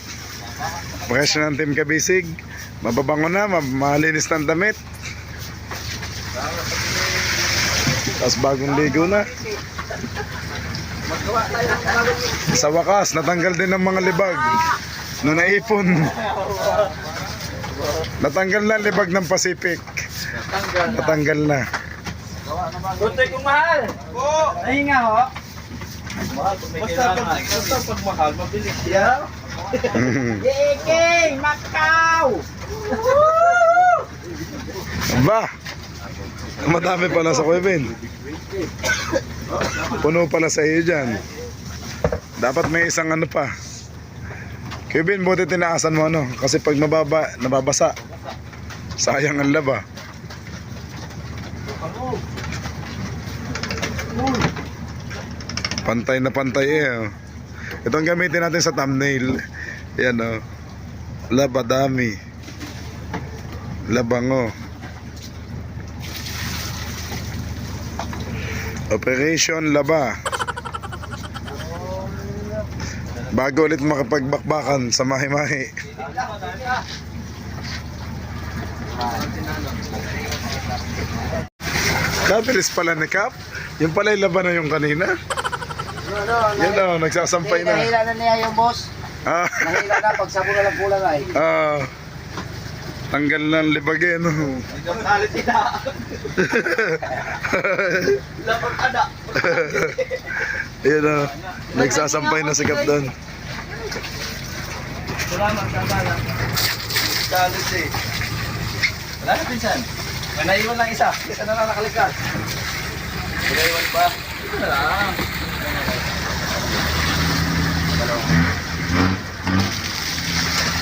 Fresh ng Team Kabisig. Mababango na, malinis ng damit. Tapos bagong ligo na. Sa wakas, natanggal din ng mga libag na naipon. Natanggal na libag ng Pacific. Natanggal na. Tutoy kong mahal. Po. Nahinga ho. Basta pag mahal, mabilis siya. King! Macau! Ba? Madami pala sa Kuya Ben. Puno pala sa iyo dyan. Dapat may isang ano pa. Kuya Ben, buti tinaasan mo ano. Kasi pag mababa, nababasa. Sayang ang laba. Pantay na pantay eh. Oh. Ito ang gamitin natin sa thumbnail. Yan oh. Laba dami. Labango. Operation Laba. Bago ulit makapagbakbakan sa mahi-mahi. Nabilis pala ni Cap. Yung pala yung laban na yung kanina. Yan o, nagsasampay na. Nahila na niya yung boss. Ah, Nahila na, pag sabo na lang kulang ay. tanggal na ang libag eh, no? Hanggang kalit sila. Lapang kada. Yan o, nagsasampay na si Cap doon. Salamat, kasala. Kalit eh. Wala na pinsan. May naiwan lang isa. Isa na lang nakalikas. May naiwan pa. Ito na lang.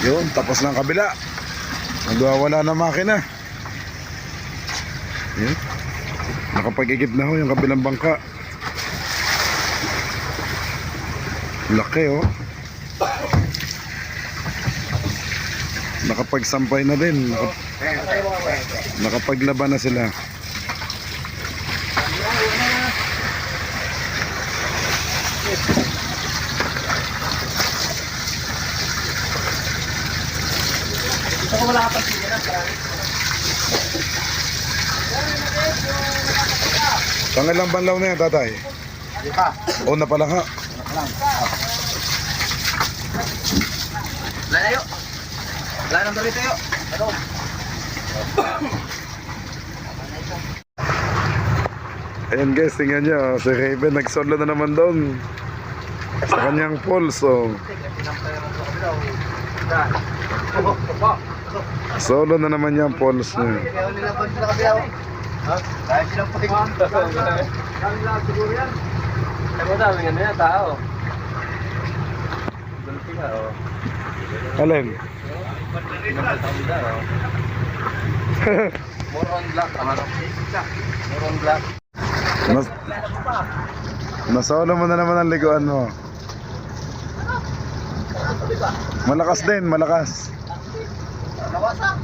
Yun, tapos ng kabila. Nagwawala na makina. Yun. Nakapag-igib na ho yung kabilang bangka. Laki oh. Nakapagsampay na din. Nakapaglaban na sila. Ito ko wala ka pa siya na. Pangilang banlaw na yan, tatay? Di pa. O na pala nga. Wala na yun. Wala nang dali tayo. Ano? Ayan guys, tingnan nyo. Si Raven nagsolo na naman doon. Sa kanyang pulse. Oh. Solo na naman niya ang pulse niya. Kaya nilaban sila kabila. Ha? Dahil silang pahingon. Dahil lang siguro yan. Ay mo dami nga na yan, tao. Dali nga, oh. Alin? More on black, tama no? More on black. Nasolo mo na naman ang liguan mo. Malakas din, malakas. Nawasak.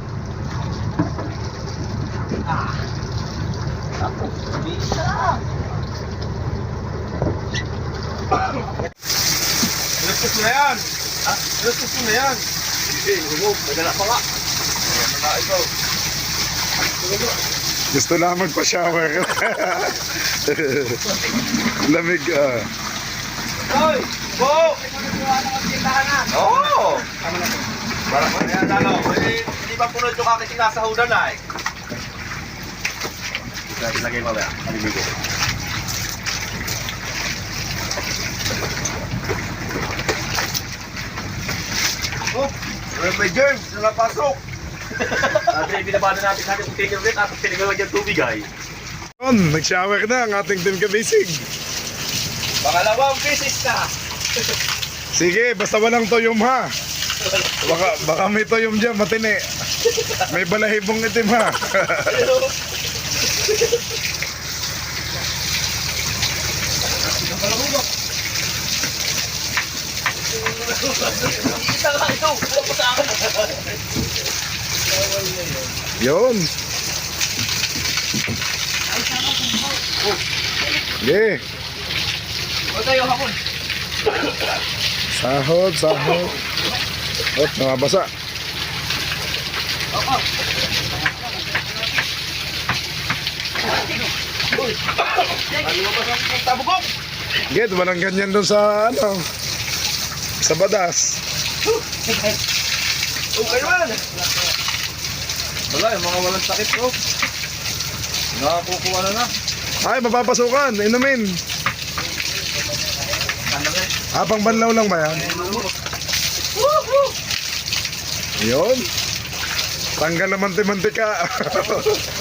Lustos mo na yan! Ha? Lustos mo na yan! Eh, humog, madala pa nga. Madala ikaw. Gusto lang magpa-shower. Lamig ah. Hoy! Bo! Oo! Para mo na yan, ano? Hindi ba punod yung aking sinasahudan na eh? Ilagay mo ba? Alibigo. Oh! May germs na napasok! Sabi, binabada natin kung tigil ulit at pinagawa dyan tubig ay. Nag-shower na ang ating team kabisig. Pangalawang beses na! Sige, basta walang toyom ha. Baka may toyom dyan, matini. May balahibong itim ha. Kita nga ito! Ano pa sa akin? Yun. Sige. O tayo hapon! Sahod, sahod. Oh, namabasa. Ano ba sa tabugok? Get, walang ganyan doon sa ano. Sa badas. Okay naman! Wala, yung mga walang sakit ko. Nakakukuha na. Ay, mapapasukan. Inumin. Pang banlaw lang ba yan? Yun. Tanggal na manti-mantika.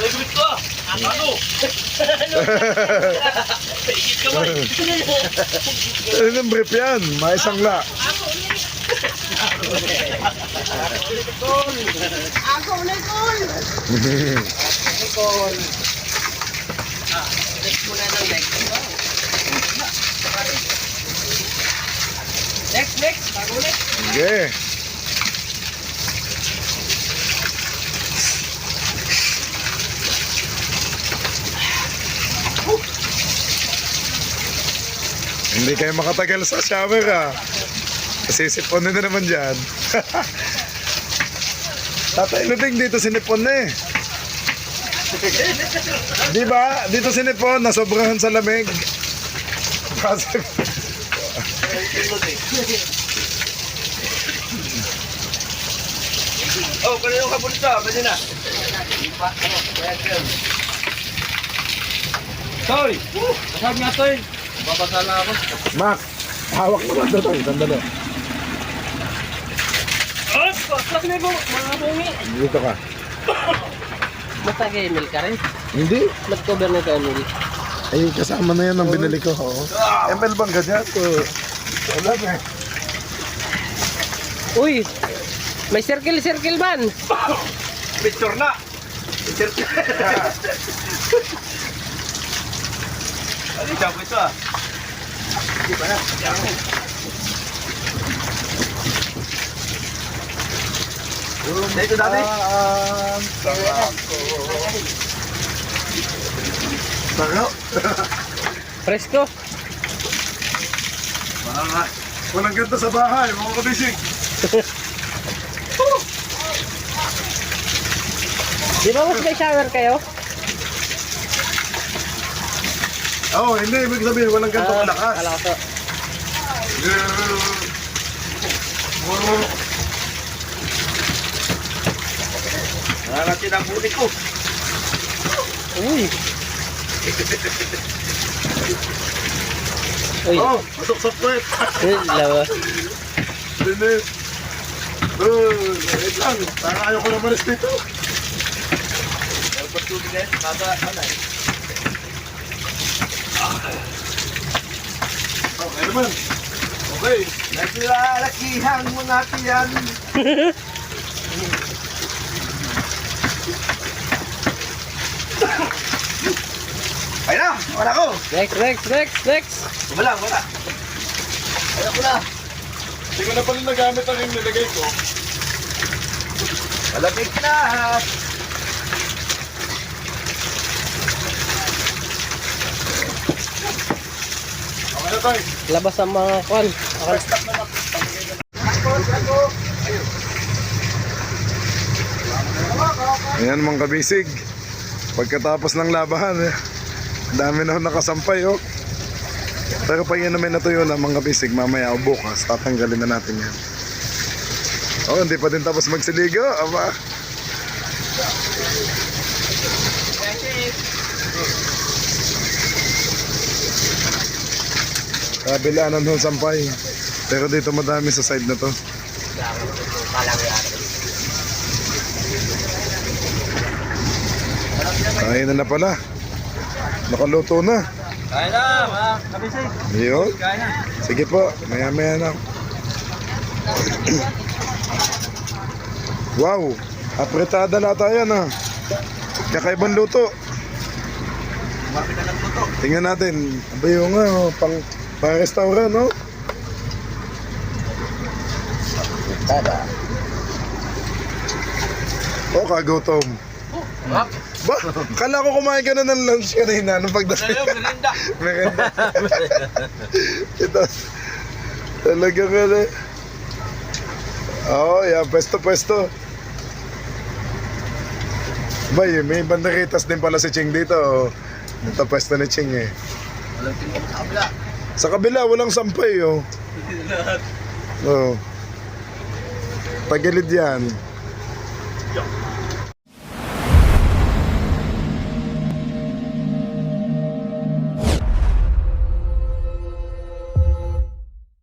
May gulit ko ah! Ano? Higit ka ba? Yung brief yan. Maisang la. Ako ulit all. Next, bago ulit. Sige. Hindi kayo makatagal sa shower ah. Kasi siponin na naman dyan. Tatay Luding dito sinipon na eh. Di ba? Dito sinipon, nasobrahan sa lamig. Kasi, Oh, kano yung kabulsa? Pwede na. Toy! Masag nga, Toy. Babasa na ako. Mac, hawak mo lang doon. Sandali. Sak na po, mga bungi. Dito ka. Basta kay Emil ka rin. Hindi. Nag-cover na kay Emil. Ay, kasama na yan ang binili ko. Oo. ML bang ganyan? Wala na eh. Uy! May circle man! Picture na. Picture. Ano yung jump ito ah? Hindi ba na? Dito dati? Sarap. Presko! Walang ganda sa bahay, mga kabisig. Di ba mas may shower kayo? Oo, hindi. Ibig sabihin, walang ganito kalakas. Kalakas po. Nakakati ng buti ko. Uy! Uy! Oh, masok sa puwet. Lawa. Linis. Wait lang. Parang ayaw ko na malis dito. Dapat tubig na yun. Kada ano eh. Okay naman. Okay. Naglalakihan mo natin yan. Ay na! Wala ko! Next! Wala. Ayun ko na. Hindi ko na pala nagamit ang yung nilagay ko. Malamig na! Okay na tayo. Labas ang mga kwan. Okay. Ayan mga kabisig. Pagkatapos ng labahan, dami na nakasampay oh. Pero pag yan naman natuyo na mga kabisig, mamaya o bukas, tatanggalin na natin yan. Oh, hindi pa din tapos magsiligo, aba. Kabilaan ng sampay. Pero dito madami sa side na to. Kain na pala. Nakaluto na. Kaya na, mga kabisay. Yun. Kaya na. Sige po, maya na. Wow, apretada na tayo na. Kakaibang luto. Marami na nagluto. Tingnan natin. Aba yung nga, oh, pang restaurant, no? Oh, kagutom. Map. Ba, kala ko kumain ka na ng lunch kanina nung pagdating. Sa'yo, merinda. Merenda. Ito. Talaga nga na. Oo, yan. Pwesto. Ba, may banderitas din pala si Ching dito. Ito pwesto ni Ching eh. Walang tingin sa kabila. Sa kabila, walang sampay oh. Oo. Tagilid yan.